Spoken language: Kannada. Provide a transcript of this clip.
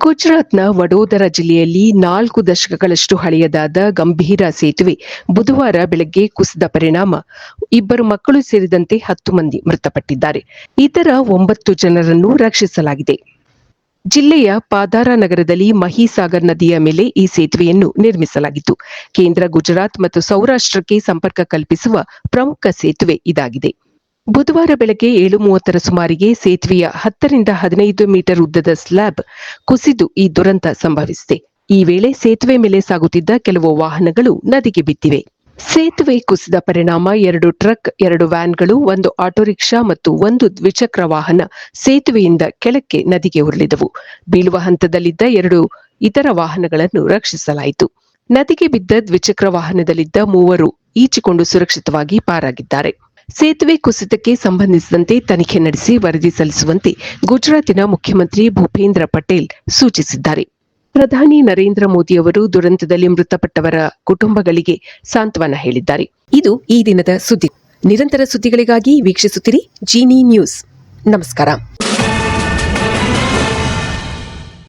ಗುಜರಾತ್ನ ವಡೋದರ ಜಿಲ್ಲೆಯಲ್ಲಿ 4 ದಶಕಗಳಷ್ಟು ಹಳೆಯದಾದ ಗಂಭೀರ ಸೇತುವೆ ಬುಧವಾರ ಬೆಳಗ್ಗೆ ಕುಸಿದ ಪರಿಣಾಮ 2 ಮಕ್ಕಳು ಸೇರಿದಂತೆ 10 ಮಂದಿ ಮೃತಪಟ್ಟಿದ್ದಾರೆ. ಇತರ 9 ಜನರನ್ನು ರಕ್ಷಿಸಲಾಗಿದೆ. ಜಿಲ್ಲೆಯ ಪಾದಾರ ನಗರದಲ್ಲಿ ಮಹಿಸಾಗರ್ ನದಿಯ ಮೇಲೆ ಈ ಸೇತುವೆಯನ್ನು ನಿರ್ಮಿಸಲಾಗಿತ್ತು. ಕೇಂದ್ರ ಗುಜರಾತ್ ಮತ್ತು ಸೌರಾಷ್ಟ್ರಕ್ಕೆ ಸಂಪರ್ಕ ಕಲ್ಪಿಸುವ ಪ್ರಮುಖ ಸೇತುವೆ ಇದಾಗಿದೆ. ಬುಧವಾರ ಬೆಳಗ್ಗೆ 7:30 ಸುಮಾರಿಗೆ ಸೇತುವೆಯ 10 ರಿಂದ 15 ಮೀಟರ್ ಉದ್ದದ ಸ್ಲ್ಯಾಬ್ ಕುಸಿದು ಈ ದುರಂತ ಸಂಭವಿಸಿದೆ. ಈ ವೇಳೆ ಸೇತುವೆ ಮೇಲೆ ಸಾಗುತ್ತಿದ್ದ ಕೆಲವು ವಾಹನಗಳು ನದಿಗೆ ಬಿದ್ದಿವೆ. ಸೇತುವೆ ಕುಸಿದ ಪರಿಣಾಮ 2 ಟ್ರಕ್, 2 ವ್ಯಾನ್ಗಳು, 1 ಆಟೋ ರಿಕ್ಷಾ ಮತ್ತು 1 ದ್ವಿಚಕ್ರ ವಾಹನ ಸೇತುವೆಯಿಂದ ಕೆಳಕ್ಕೆ ನದಿಗೆ ಉರುಳಿದವು. ಬೀಳುವ ಹಂತದಲ್ಲಿದ್ದ 2 ಇತರ ವಾಹನಗಳನ್ನು ರಕ್ಷಿಸಲಾಯಿತು. ನದಿಗೆ ಬಿದ್ದ ದ್ವಿಚಕ್ರ ವಾಹನದಲ್ಲಿದ್ದ 3 ಈಚಿಕೊಂಡು ಸುರಕ್ಷಿತವಾಗಿ ಪಾರಾಗಿದ್ದಾರೆ. ಸೇತುವೆ ಕುಸಿತಕ್ಕೆ ಸಂಬಂಧಿಸಿದಂತೆ ತನಿಖೆ ನಡೆಸಿ ವರದಿ ಸಲ್ಲಿಸುವಂತೆ ಗುಜರಾತಿನ ಮುಖ್ಯಮಂತ್ರಿ ಭೂಪೇಂದ್ರ ಪಟೇಲ್ ಸೂಚಿಸಿದ್ದಾರೆ. ಪ್ರಧಾನಿ ನರೇಂದ್ರ ಮೋದಿ ಅವರು ದುರಂತದಲ್ಲಿ ಮೃತಪಟ್ಟವರ ಕುಟುಂಬಗಳಿಗೆ ಸಾಂತ್ವನ ಹೇಳಿದ್ದಾರೆ. ಇದು ಈ ದಿನದ ಸುದ್ದಿ. ನಿರಂತರ ಸುದ್ದಿಗಳಿಗಾಗಿ ವೀಕ್ಷಿಸುತ್ತಿರಿ ಜೀನಿ ನ್ಯೂಸ್. ನಮಸ್ಕಾರ.